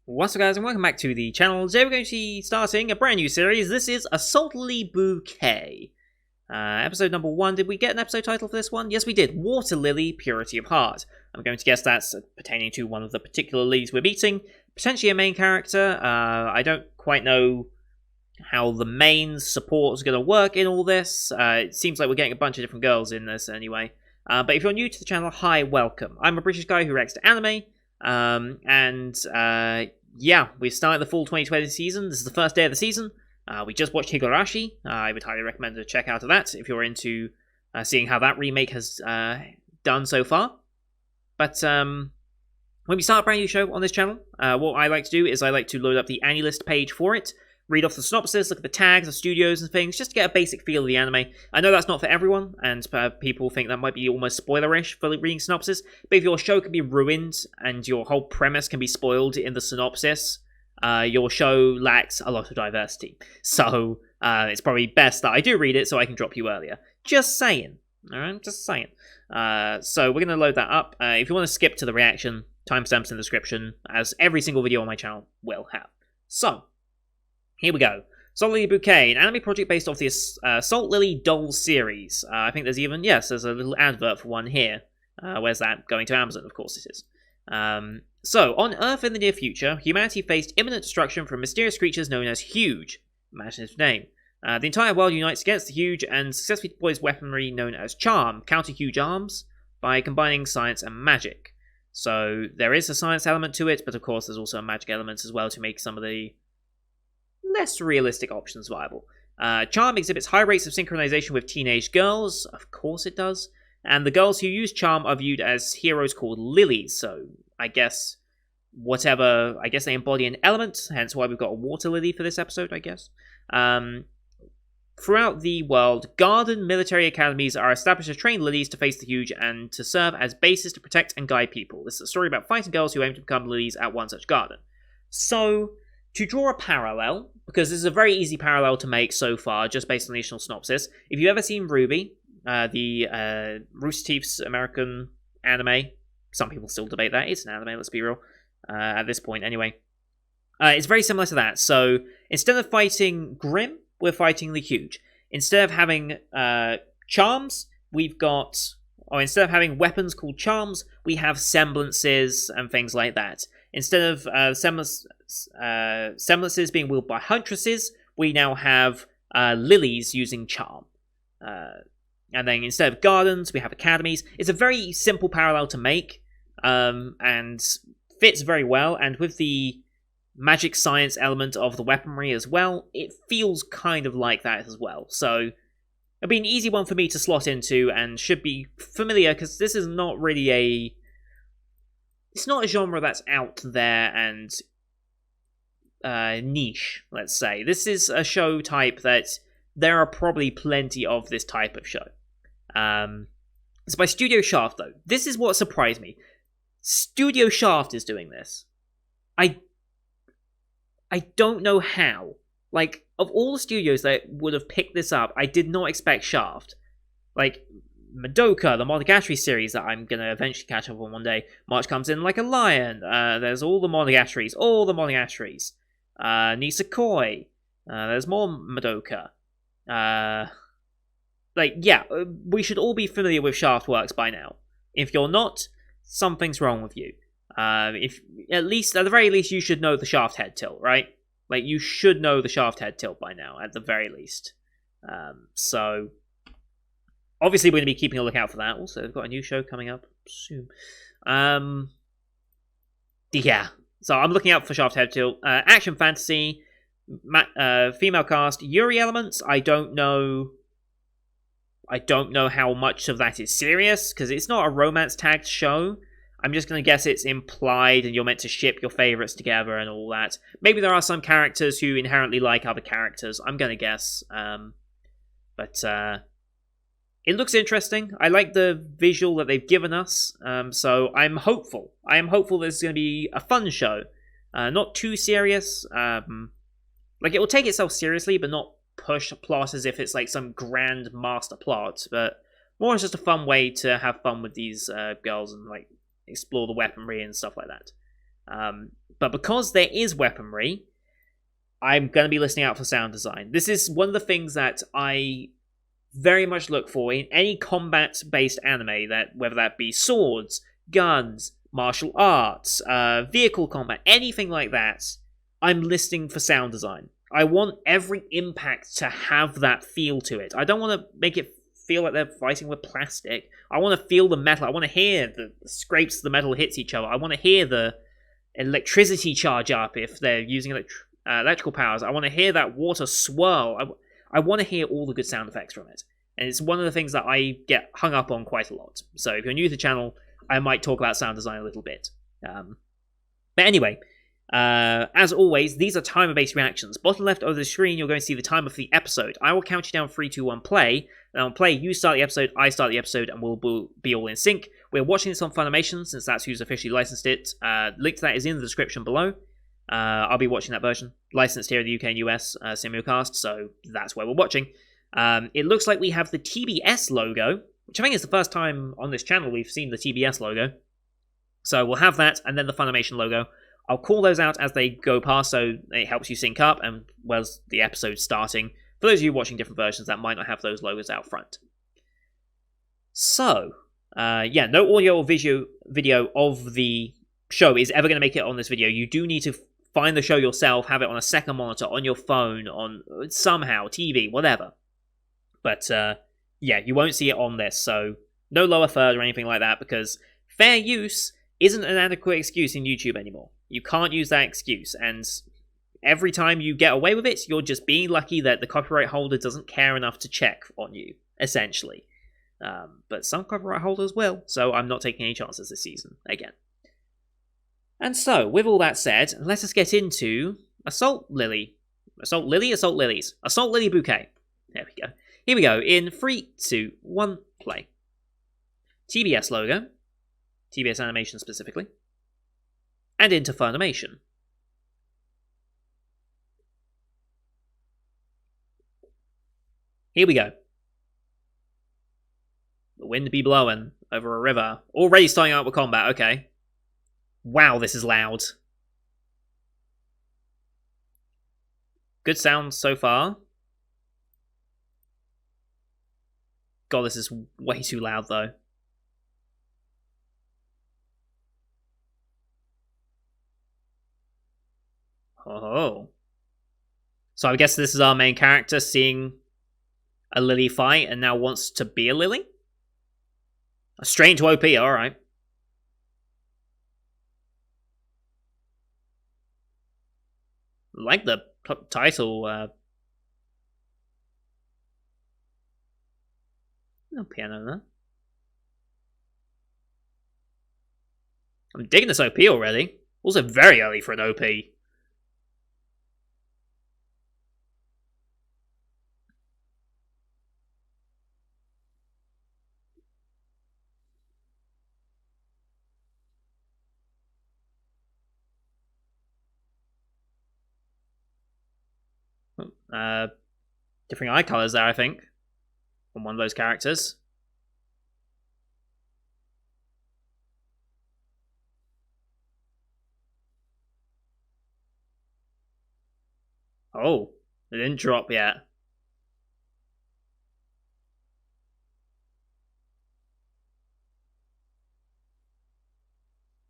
What's up guys and welcome back to the channel. Today we're going to be starting a brand new series. This is Assault Lily Bouquet. Episode number 1. Did we get an episode title for this one? Yes we did. Water Lily, Purity of Heart. I'm going to guess that's pertaining to one of the particular lilies we're meeting. Potentially a main character. I don't quite know how the main support is going to work in all this. It seems like we're getting a bunch of different girls in this anyway. But if you're new to the channel, hi, welcome. I'm a British guy who reacts to anime. Yeah, we've started the fall 2020 season. This is the first day of the season. We just watched Higurashi. I would highly recommend a check out of that if you're into seeing how that remake has done so far. But when we start a brand new show on this channel, what I like to do is I like to load up the AniList page for it, read off the synopsis, look at the tags of studios and things, just to get a basic feel of the anime. I know that's not for everyone, and people think that might be almost spoilerish for reading synopsis, but if your show can be ruined and your whole premise can be spoiled in the synopsis, your show lacks a lot of diversity. So it's probably best that I do read it so I can drop you earlier. Just saying. Alright, just saying. So we're going to load that up. If you want to skip to the reaction, timestamps in the description, as every single video on my channel will have. So, here we go. Assault Lily Bouquet, an anime project based off the Assault Lily doll series. I think there's even, yes, there's a little advert for one here. Where's that? Going to Amazon, of course it is. So, on Earth in the near future, humanity faced imminent destruction from mysterious creatures known as Huge. Imaginative name. The entire world unites against the Huge and successfully deploys weaponry known as Charm, counter Huge arms, by combining science and magic. So, there is a science element to it, but of course there's also a magic element as well to make some of the less realistic options viable. Charm exhibits high rates of synchronization with teenage girls, of course it does, and the girls who use Charm are viewed as heroes called lilies, so I guess they embody an element, hence why we've got a water lily for this episode, I guess. Throughout the world, garden military academies are established to train lilies to face the Huge and to serve as bases to protect and guide people. This is a story about fighting girls who aim to become lilies at one such garden. So, to draw a parallel, because this is a very easy parallel to make so far, just based on the initial synopsis, if you've ever seen RWBY, the Rooster Teeth's American anime, some people still debate that, it's an anime, let's be real, at this point anyway, it's very similar to that. So, instead of fighting Grimm, we're fighting the Huge. Instead of having charms, instead of having weapons called charms, we have semblances and things like that. Instead of semblances being wielded by huntresses, we now have lilies using charm. And then instead of gardens, we have academies. It's a very simple parallel to make, and fits very well. And with the magic science element of the weaponry as well, it feels kind of like that as well. So it'll be an easy one for me to slot into, and should be familiar, because this is not really it's not a genre that's out there and niche, let's say. This is a show type that there are probably plenty of this type of show. It's by Studio Shaft, though. This is what surprised me. Studio Shaft is doing this. I don't know how. Like, of all the studios that would have picked this up, I did not expect Shaft. Like, Madoka, the Monogatari series that I'm going to eventually catch up on one day. March comes in like a lion. There's all the Monogataris. Nisekoi. There's more Madoka. We should all be familiar with Shaft Works by now. If you're not, something's wrong with you. At the very least, you should know the Shaft head tilt, right? Like, you should know the Shaft head tilt by now, at the very least. So, obviously, we're going to be keeping a lookout for that. Also, they've got a new show coming up soon. Yeah. So, I'm looking out for Shaft head tilt. Action fantasy, female cast, Yuri elements. I don't know how much of that is serious, because it's not a romance tagged show. I'm just going to guess it's implied and you're meant to ship your favourites together and all that. Maybe there are some characters who inherently like other characters. I'm going to guess. But it looks interesting. I like the visual that they've given us. So I'm hopeful. I am hopeful this is going to be a fun show. Not too serious. It will take itself seriously, but not push a plot as if it's like some grand master plot. But more as just a fun way to have fun with these girls and like explore the weaponry and stuff like that. But because there is weaponry, I'm going to be listening out for sound design. This is one of the things that I very much look for in any combat-based anime, that whether that be swords, guns, martial arts, vehicle combat, anything like that, I'm listening for sound design. I want every impact to have that feel to it. I don't want to make it feel like they're fighting with plastic. I want to feel the metal. I want to hear the scrapes the metal hits each other. I want to hear the electricity charge up if they're using electrical powers. I want to hear that water swirl. I want to hear all the good sound effects from it. And it's one of the things that I get hung up on quite a lot. So if you're new to the channel, I might talk about sound design a little bit. But anyway, as always, these are timer-based reactions. Bottom left of the screen, you're going to see the timer for the episode. I will count you down 3, 2, 1, play. And on play, you start the episode, I start the episode, and we'll be all in sync. We're watching this on Funimation, since that's who's officially licensed it. Link to that is in the description below. I'll be watching that version. Licensed here in the UK and US, simulcast, so that's where we're watching. It looks like we have the TBS logo, which I think is the first time on this channel we've seen the TBS logo. So we'll have that, and then the Funimation logo. I'll call those out as they go past, so it helps you sync up, and well as the episode starting. For those of you watching different versions that might not have those logos out front. So, yeah, no audio or video of the show is ever going to make it on this video. You do need to find the show yourself, have it on a second monitor, on your phone, on somehow, TV, whatever. But, yeah, you won't see it on this, so no lower third or anything like that, because fair use isn't an adequate excuse in YouTube anymore. You can't use that excuse, and every time you get away with it, you're just being lucky that the copyright holder doesn't care enough to check on you, essentially. But some copyright holders will, so I'm not taking any chances this season, again. And so, with all that said, let us get into Assault Lily. Assault Lily? Assault Lilies. Assault Lily Bouquet. There we go. Here we go, in 3, 2, 1, play. TBS logo. TBS animation specifically. And into Funimation. Here we go. The wind be blowing over a river. Already starting out with combat, okay. Wow, this is loud. Good sound so far. God, this is way too loud though. Oh. So I guess this is our main character seeing a Lily fight and now wants to be a Lily? Straight into OP, alright. Like the title, no piano there. I'm digging this OP already. Also very early for an OP. Different eye colors there, I think, on one of those characters. Oh, it didn't drop yet.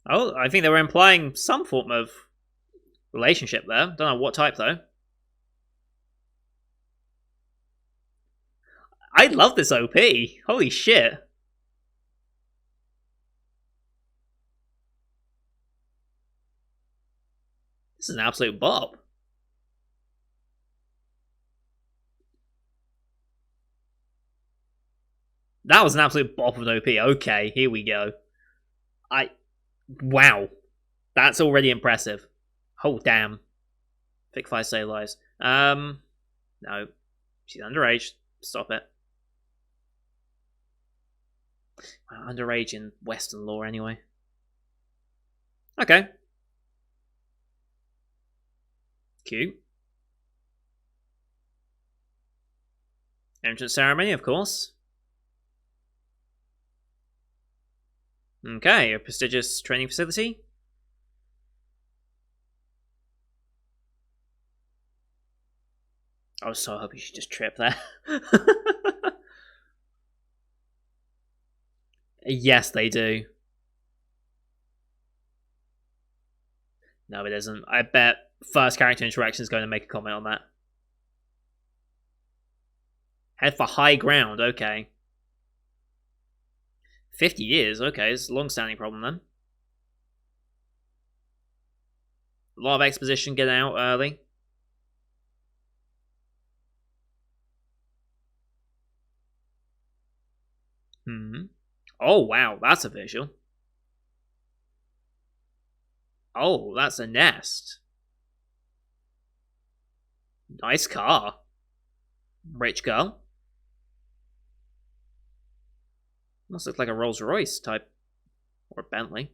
Oh, I think they were implying some form of relationship there. Don't know what type, though. I love this OP. Holy shit. This is an absolute bop. That was an absolute bop of an OP. Okay, here we go. Wow. That's already impressive. Oh, damn. Thick 5 stabilize. No. She's underage. Stop it. Underage in Western law, anyway. Okay. Cute. Entrance ceremony, of course. Okay, a prestigious training facility. I was so hoping she'd just trip there. Yes, they do. No, it isn't. I bet first character interaction is going to make a comment on that. Head for high ground, okay. 50 years, okay, it's a long-standing problem then. A lot of exposition getting out early. Oh, wow, that's a visual. Oh, that's a nest. Nice car. Rich girl. Must look like a Rolls Royce type. Or a Bentley.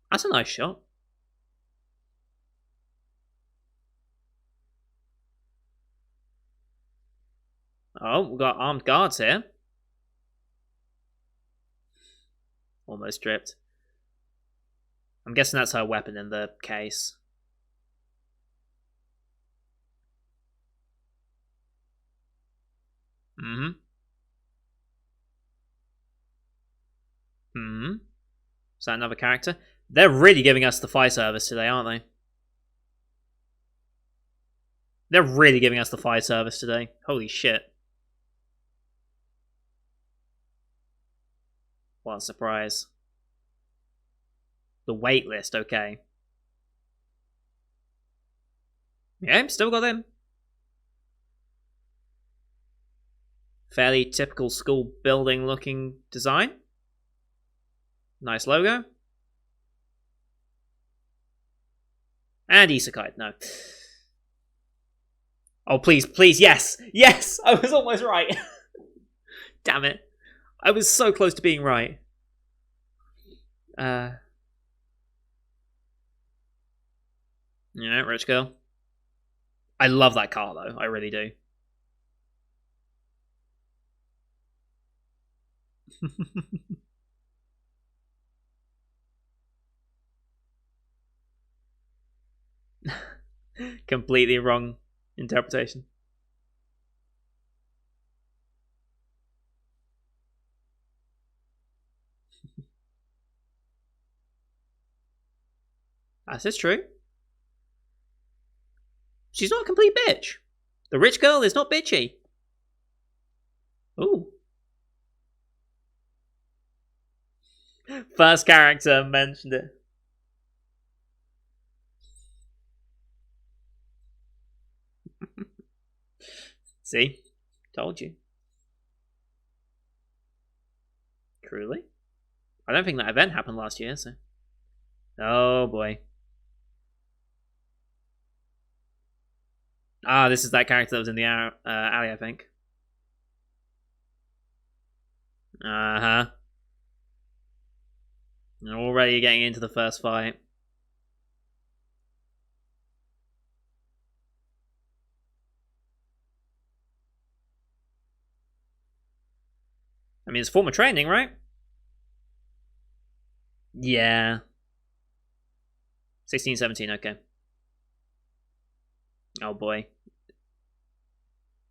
That's a nice shot. Oh, we've got armed guards here. Almost stripped. I'm guessing that's her weapon in the case. Is that another character? They're really giving us the fire service today, aren't they? They're really giving us the fire service today. Holy shit. What a surprise. The wait list, okay. Yeah, still got him. Fairly typical school building looking design. Nice logo. And Isekai, no. Oh, please, please, yes! Yes! I was almost right. Damn it. I was so close to being right. Yeah, rich girl. I love that car, though. I really do. Completely wrong interpretation. This is true. She's not a complete bitch. The rich girl is not bitchy. Ooh. First character mentioned it. See? Told you. Truly? I don't think that event happened last year, so. Oh boy. Ah, this is that character that was in the alley, I think. Uh-huh. Already getting into the first fight. I mean, it's former training, right? Yeah. 16, 17, okay. Oh boy.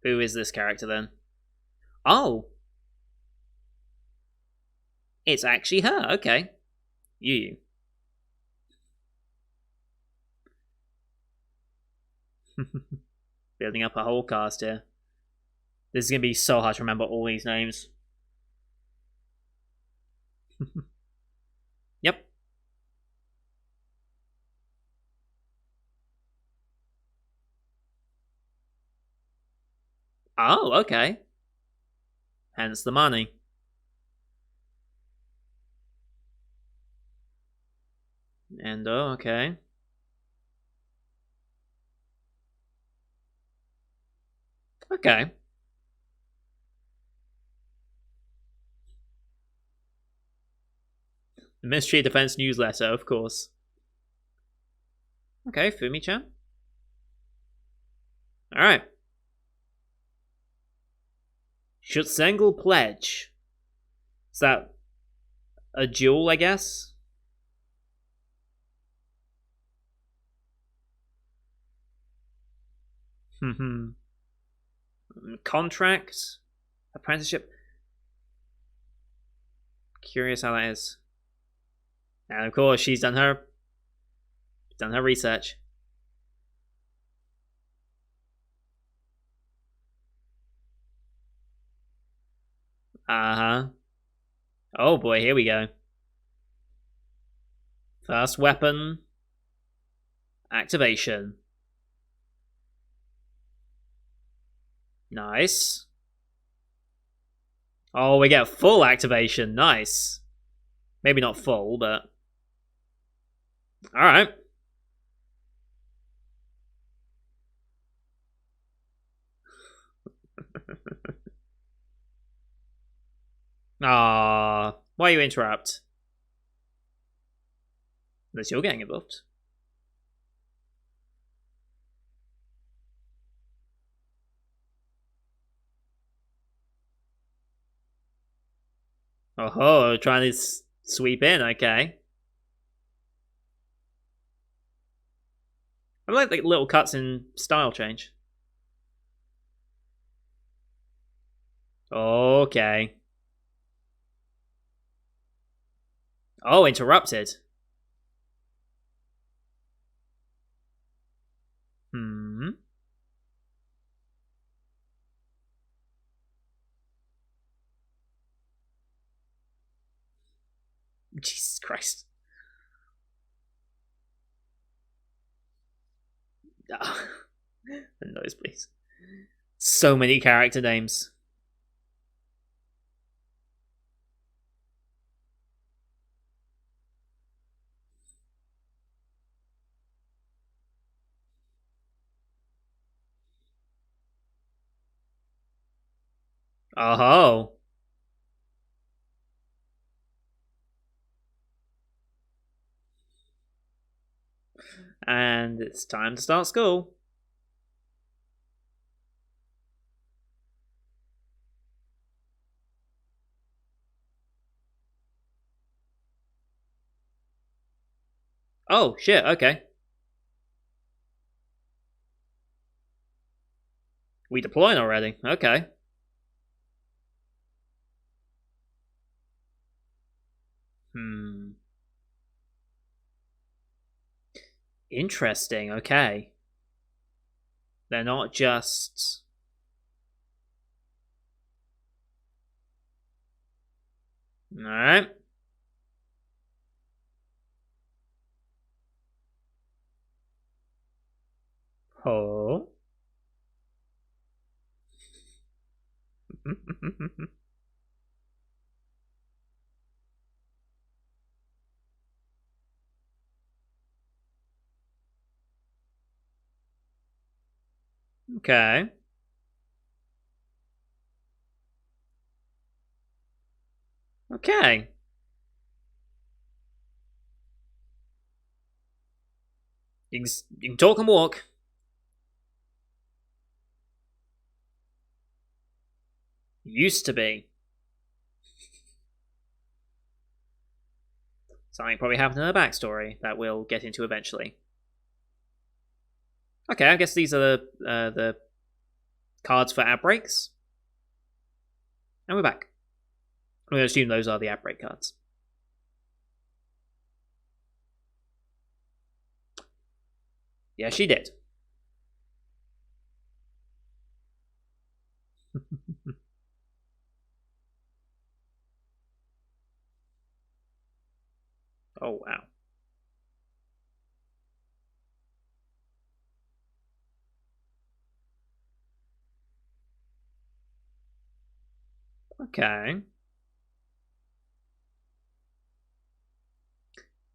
Who is this character then? Oh! It's actually her, okay. You. Building up a whole cast here. This is going to be so hard to remember all these names. Yep. Oh, okay. Hence the money. And oh, okay. Okay. The Ministry of Defense newsletter, of course. Okay, Fumi-chan. Alright. Shutsengal Pledge. Is that a jewel, I guess. Contract, apprenticeship. Curious how that is. And of course, she's done her research. Uh-huh. Oh boy, here we go. First weapon activation. Nice. Oh, we get full activation. Nice. Maybe not full, but alright. Ah, why you interrupt? Unless you're getting involved. Oh, trying to sweep in, okay. I like the little cuts in style change. Okay. Oh, interrupted. Hmm. Jesus Christ. Oh. The noise, please. So many character names. Oh. And it's time to start school. Oh, shit, okay. We deploying already. Okay. Hmm. Interesting, okay. They're not just... Alright. Oh. Okay. Okay. You can talk and walk. Used to be. Something probably happened in her backstory that we'll get into eventually. Okay, I guess these are the cards for outbreaks. And we're back. I'm going to assume those are the outbreak cards. Yeah, she did. Oh, wow. Okay.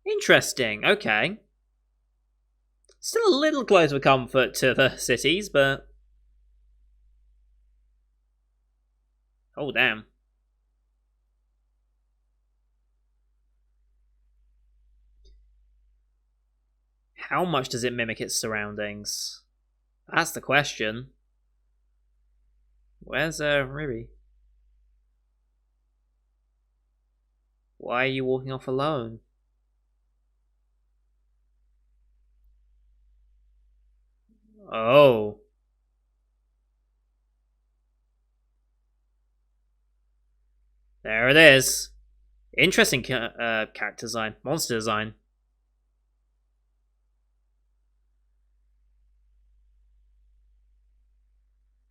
Interesting. Okay. Still a little close for comfort to the cities, but... Oh, damn. How much does it mimic its surroundings? That's the question. Where's Riri? Why are you walking off alone? Oh. There it is. Interesting character design. Monster design.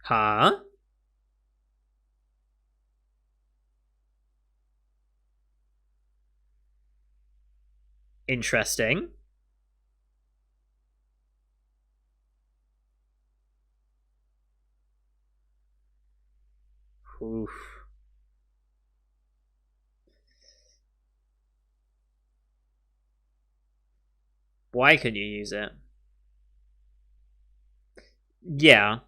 Huh? Interesting. Oof. Why couldn't you use it? Yeah.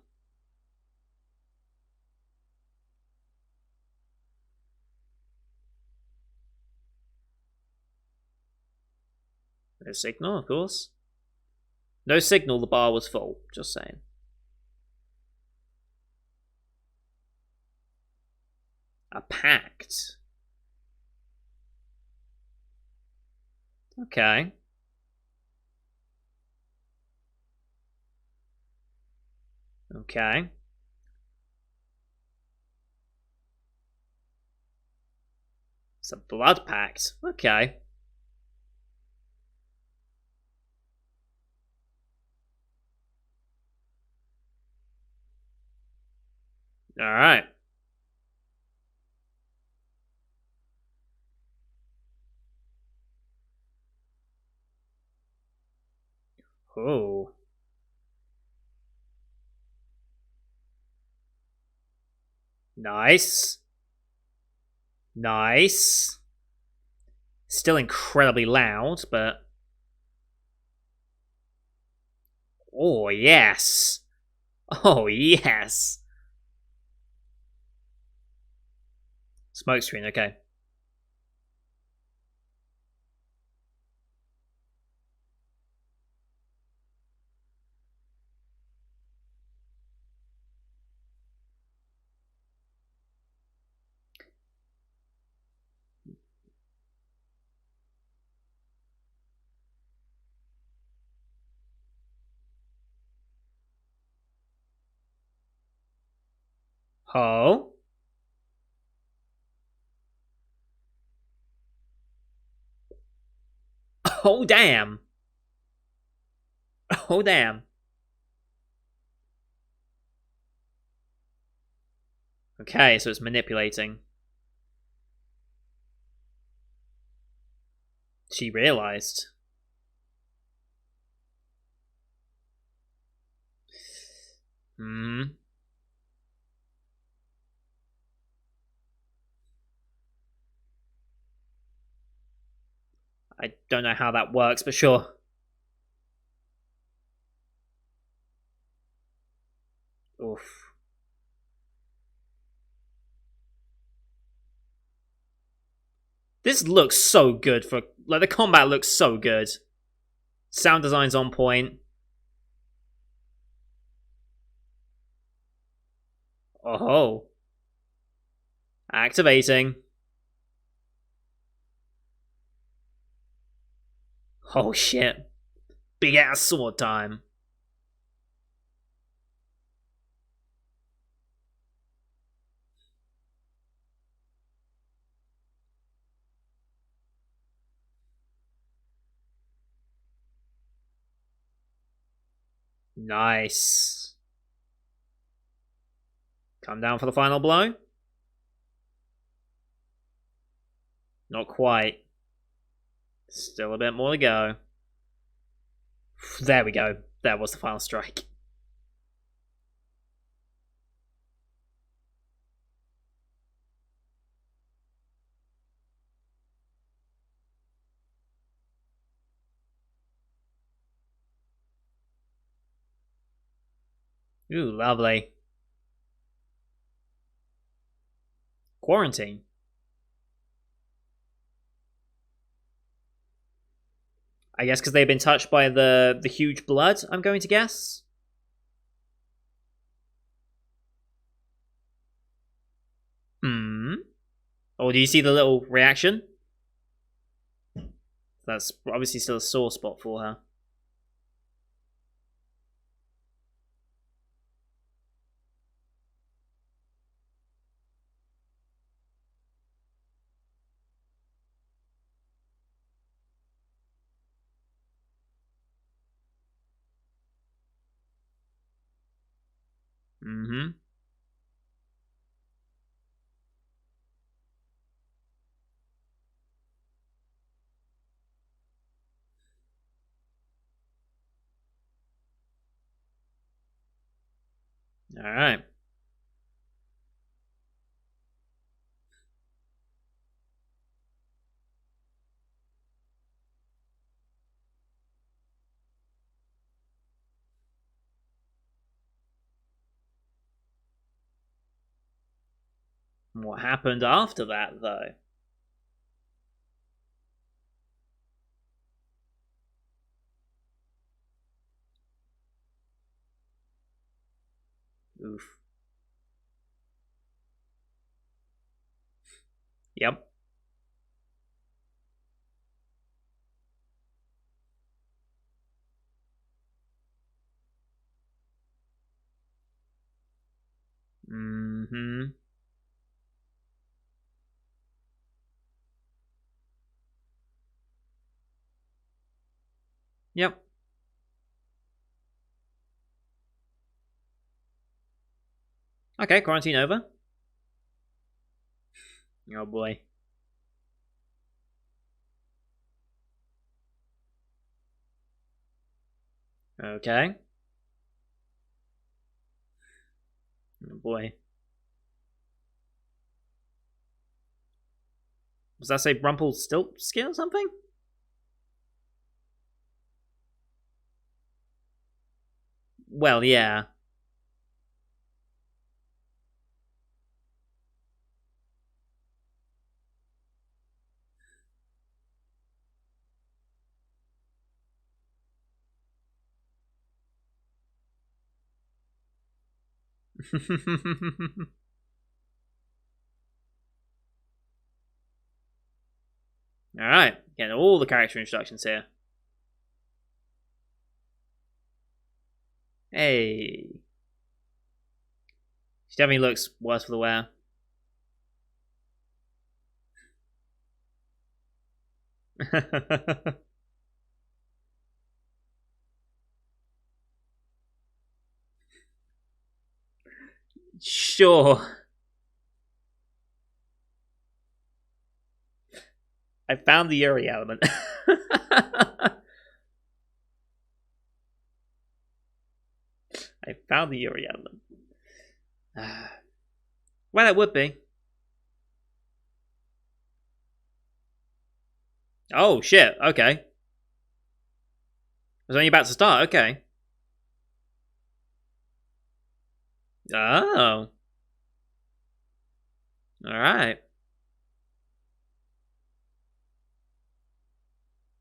No signal, of course. No signal, the bar was full. Just saying. A pact. Okay. Okay. It's a blood pact. Okay. Alright. Oh. Nice. Nice. Still incredibly loud, but... Oh, yes. Oh, yes. Smoke screen, okay. Oh. Oh, damn. Oh, damn. Okay, so it's manipulating. She realized. Hmm. I don't know how that works, but sure. Oof. This looks so good for... Like, the combat looks so good. Sound design's on point. Oh. Activating. Oh, shit. Big ass sword time. Nice. Come down for the final blow? Not quite. Still a bit more to go. There we go. That was the final strike. Ooh, lovely. Quarantine. I guess because they've been touched by the huge blood, I'm going to guess. Hmm. Oh, do you see the little reaction? That's obviously still a sore spot for her. Mm-hmm. All right. What happened after that, though? Oof. Yep. Mm-hmm. Yep. Okay, quarantine over. Oh boy. Okay. Oh boy. Does that say Rumpelstiltskin or something? Well, yeah. All right, getting all the character introductions here. Hey, she definitely looks worse for the wear. Sure. I found the Yuri element. I found the Yuri element. Well, it would be. Oh shit. Okay. I was only about to start. Okay. Oh. All right.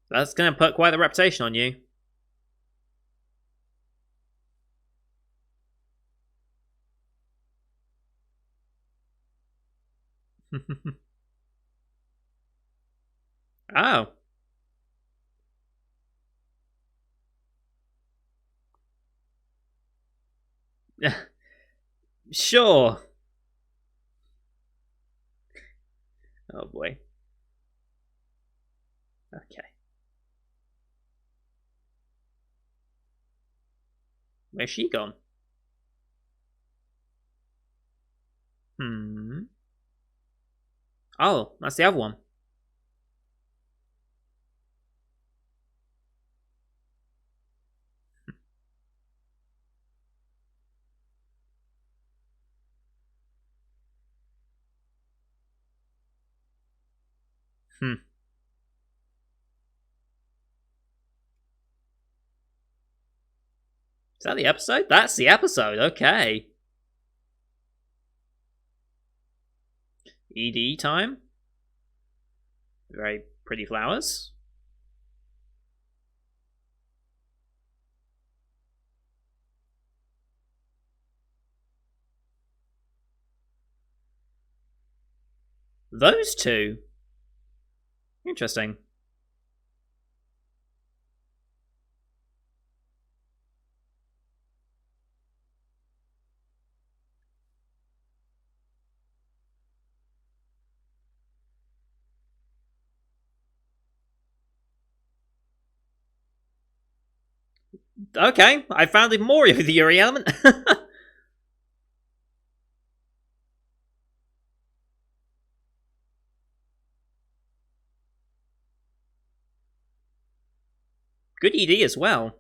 That's gonna put quite the reputation on you. Oh. Sure. Oh boy. Okay. Where's she gone? Hmm. Oh, that's the other one. Hmm. Is that the episode? That's the episode. Okay. ED time. Very pretty flowers. Those two. Interesting. Okay, I found even more of the Yuri element. Good ED as well.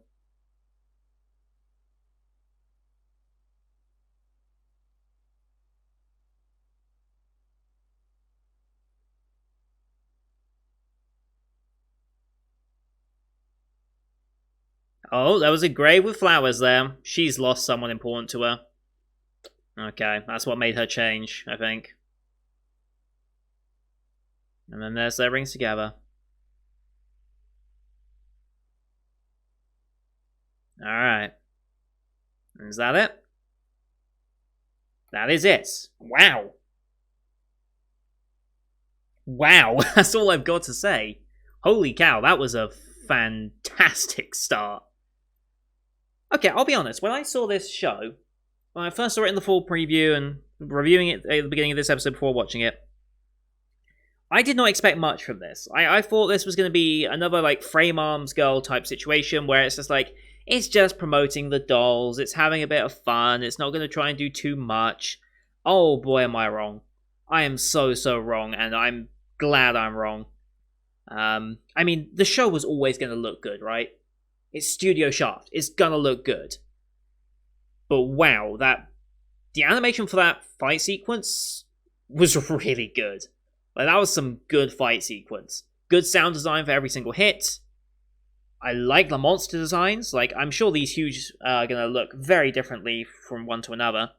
Oh, there was a grave with flowers there. She's lost someone important to her. Okay, that's what made her change, I think. And then there's their rings together. Alright. Is that it? That is it. Wow. Wow, that's all I've got to say. Holy cow, that was a fantastic start. Okay, I'll be honest, when I saw this show, when I first saw it in the full preview and reviewing it at the beginning of this episode before watching it, I did not expect much from this. I thought this was going to be another like Frame Arms Girl type situation where it's just like, it's just promoting the dolls, it's having a bit of fun, it's not going to try and do too much. Oh boy, am I wrong. I am so wrong, and I'm glad I'm wrong. I mean, the show was always going to look good, right? It's Studio Shaft. It's gonna look good. But wow, the animation for that fight sequence was really good. Like, that was some good fight sequence. Good sound design for every single hit. I like the monster designs. Like, I'm sure these huge are gonna look very differently from one to another.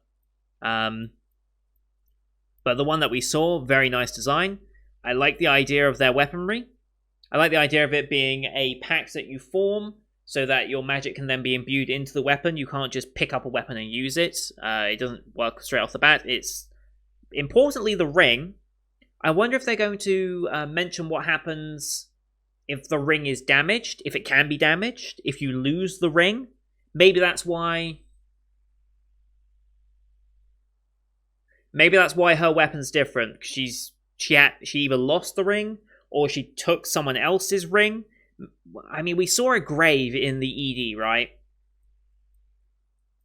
But the one that we saw, very nice design. I like the idea of their weaponry. I like the idea of it being a pact that you form, so that your magic can then be imbued into the weapon. You can't just pick up a weapon and use it. It doesn't work straight off the bat. It's, importantly, the ring. I wonder if they're going to mention what happens if the ring is damaged, if it can be damaged, if you lose the ring. Maybe that's why... Maybe that's why her weapon's different. She either lost the ring, or she took someone else's ring. I mean, we saw a grave in the ED, right?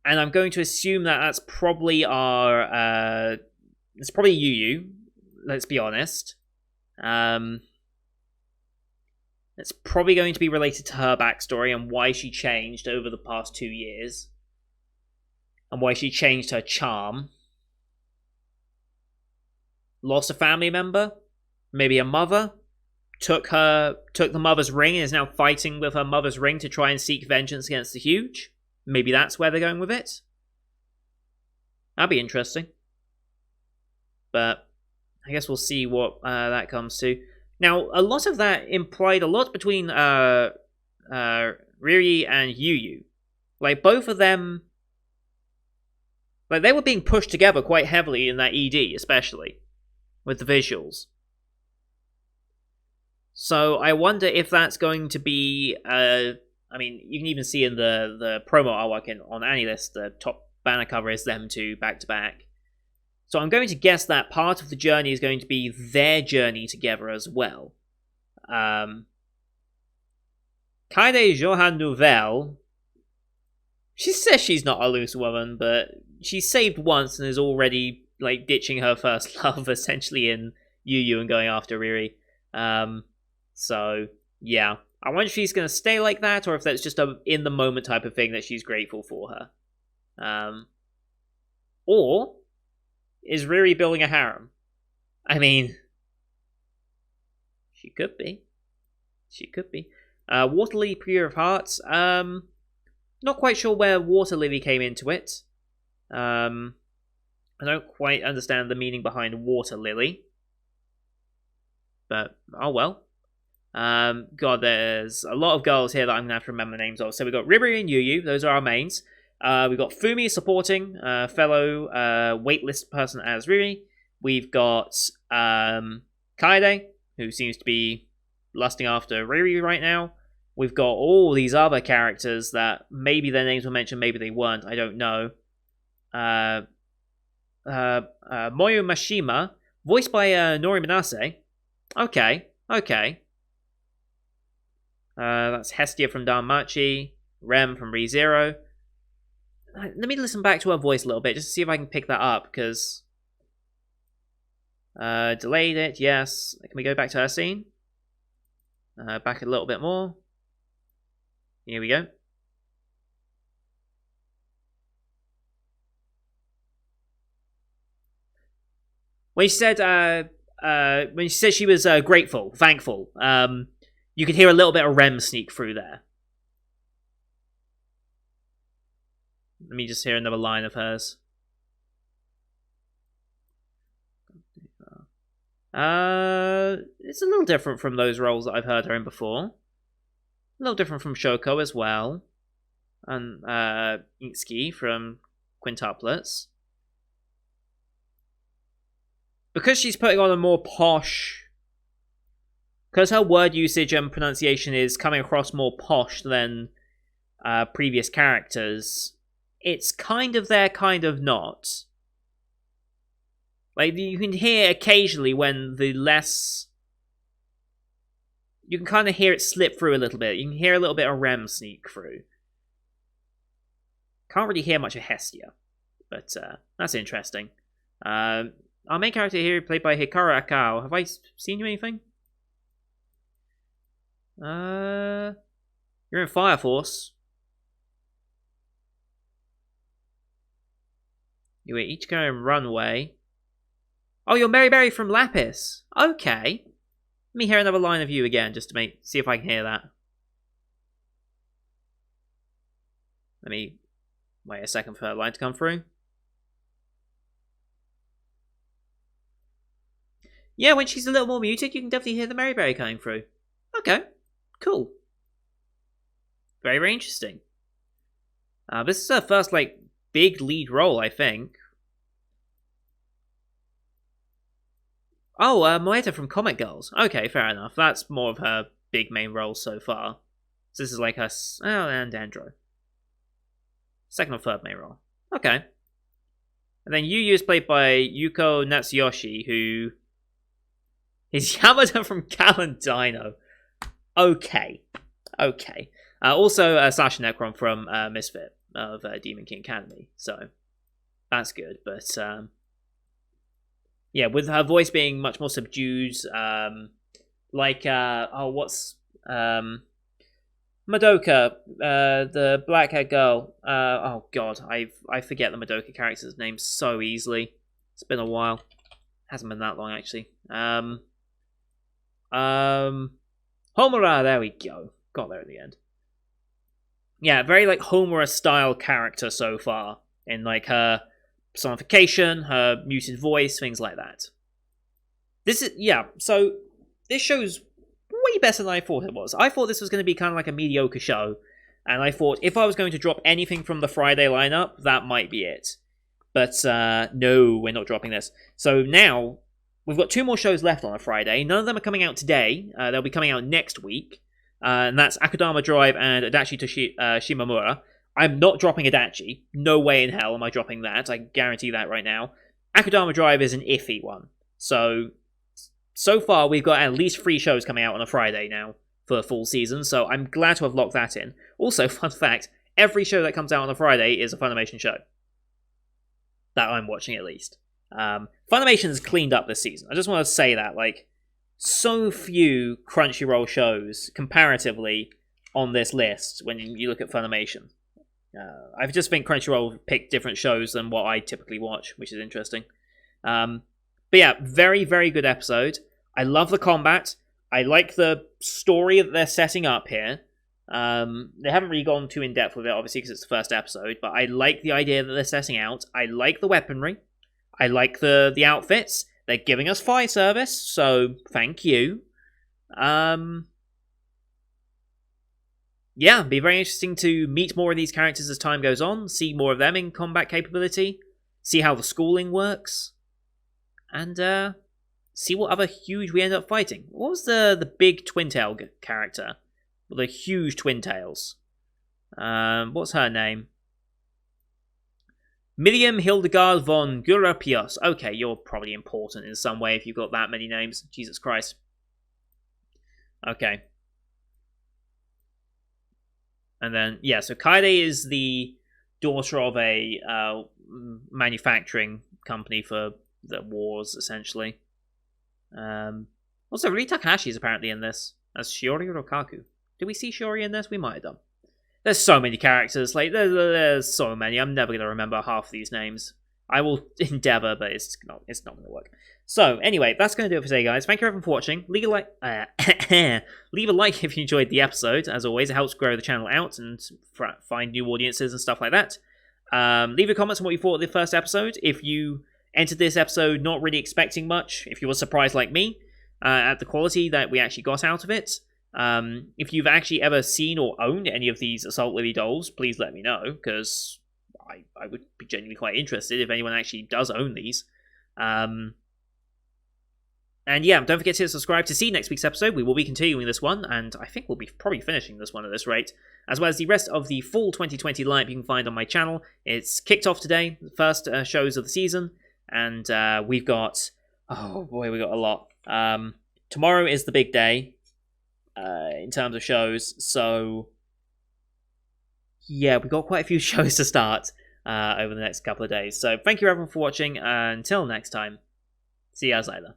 And I'm going to assume that that's probably our... it's probably Yu. Let's be honest. It's probably going to be related to her backstory and why she changed over the past 2 years. And why she changed her charm. Lost a family member? Maybe a mother? Took the mother's ring and is now fighting with her mother's ring to try and seek vengeance against the Huge. Maybe that's where they're going with it. That'd be interesting. But I guess we'll see what that comes to. Now, a lot of that implied a lot between Riri and Yu. Like, both of them... Like, they were being pushed together quite heavily in that ED, especially. With the visuals. So I wonder if that's going to be... I mean, you can even see in the promo artwork on AniList, the top banner cover is them two back to back. So I'm going to guess that part of the journey is going to be their journey together as well. Kaide Johan Nouvelle, she says she's not a loose woman, but she's saved once and is already like ditching her first love essentially in Yu and going after Riri. So yeah, I wonder if she's going to stay like that, or if that's just a in the moment type of thing that she's grateful for her. Or is Riri building a harem? I mean, she could be. She could be. Water Lily, Priya of Hearts. Not quite sure where Water Lily came into it. I don't quite understand the meaning behind Water Lily. But, oh well. God, there's a lot of girls here that I'm going to have to remember the names of. So we've got Riri and Yu, those are our mains. We've got Fumi supporting, fellow waitlist person as Riri. We've got Kaede, who seems to be lusting after Riri right now. We've got all these other characters that maybe their names were mentioned, maybe they weren't, I don't know. Moyo Mashima, voiced by Nori Minase. Okay. That's Hestia from Danmachi. Rem from ReZero. Let me listen back to her voice a little bit, just to see if I can pick that up, because... delayed it, yes. Can we go back to her scene? Back a little bit more. Here we go. When she said she was grateful, thankful, you could hear a little bit of Rem sneak through there. Let me just hear another line of hers. It's a little different from those roles that I've heard her in before. A little different from Shoko as well. And Itsuki from Quintuplets. Because she's putting on a more posh... Because her word usage and pronunciation is coming across more posh than previous characters, it's kind of there, kind of not. Like, you can hear occasionally when the less... You can kind of hear it slip through a little bit. You can hear a little bit of Rem sneak through. Can't really hear much of Hestia, but that's interesting. Our main character here, played by Hikaru Akao. Have I seen you anything? You're in Fire Force. You were each going Runway. Oh, you're Mary Berry from Lapis. Okay. Let me hear another line of you again, just to see if I can hear that. Let me wait a second for that line to come through. Yeah, when she's a little more muted, you can definitely hear the Mary Berry coming through. Okay, cool. Very, very interesting. This is her first, like, big lead role, I think. Oh, Moeta from Comic Girls. Okay, fair enough. That's more of her big main role so far. So this is like her... Oh, and Andro. Second or third main role. Okay. And then Yu is played by Yuko Natsuyoshi, who is Yamada from Callan Dino. Okay. Okay. Also, Sasha Necron from Misfit of Demon King Academy. So, that's good. But, yeah, with her voice being much more subdued, like, what's... Madoka, the black-haired girl. Oh god, I forget the Madoka character's name so easily. It's been a while. Hasn't been that long, actually. Homura, there we go. Got there at the end. Yeah, very, like, Homura-style character so far. In, like, her personification, her muted voice, things like that. This is, yeah, so this show's way better than I thought it was. I thought this was going to be kind of like a mediocre show, and I thought if I was going to drop anything from the Friday lineup, that might be it. But no, we're not dropping this. So now, we've got 2 more shows left on a Friday. None of them are coming out today. They'll be coming out next week. And that's Akudama Drive and Adachi Shimamura. I'm not dropping Adachi. No way in hell am I dropping that. I guarantee that right now. Akudama Drive is an iffy one. So far, we've got at least 3 shows coming out on a Friday now for the full season, so I'm glad to have locked that in. Also, fun fact, every show that comes out on a Friday is a Funimation show. That I'm watching, at least. Funimation's cleaned up this season. I just want to say that, like, so few Crunchyroll shows, comparatively, on this list when you look at Funimation. I just think Crunchyroll picked different shows than what I typically watch, which is interesting. But yeah, very, very good episode. I love the combat. I like the story that they're setting up here. They haven't really gone too in-depth with it, obviously, because it's the first episode, but I like the idea that they're setting out. I like the weaponry. I like the outfits. They're giving us fire service, so thank you. Yeah, it'd be very interesting to meet more of these characters as time goes on, see more of them in combat capability, see how the schooling works, and see what other huge we end up fighting. What was the big twin tail character? With the huge twin tails. What's her name? Miriam Hildegard von Gurapios. Okay, you're probably important in some way if you've got that many names. Jesus Christ. Okay. And then, yeah, so Kaede is the daughter of a manufacturing company for the wars, essentially. Also, Ri Takahashi is apparently in this as Shiori Rokaku. Did we see Shiori in this? We might have done. There's so many characters. Like, there's so many. I'm never going to remember half of these names. I will endeavor, but it's not going to work. So, anyway, that's going to do it for today, guys. Thank you everyone for watching. Leave a like if you enjoyed the episode. As always, it helps grow the channel out and find new audiences and stuff like that. Leave your comments on what you thought of the first episode. If you entered this episode not really expecting much, if you were surprised like me at the quality that we actually got out of it, if you've actually ever seen or owned any of these Assault Lily dolls, please let me know, because I would be genuinely quite interested if anyone actually does own these. And yeah, don't forget to subscribe to see next week's episode. We will be continuing this one, and I think we'll be probably finishing this one at this rate, as well as the rest of the full 2020 lineup you can find on my channel. It's kicked off today, the first shows of the season, and we've got, oh boy, we've got a lot. Tomorrow is the big day in terms of shows, so yeah, we've got quite a few shows to start over the next couple of days. So thank you everyone for watching, and until next time, see you guys later.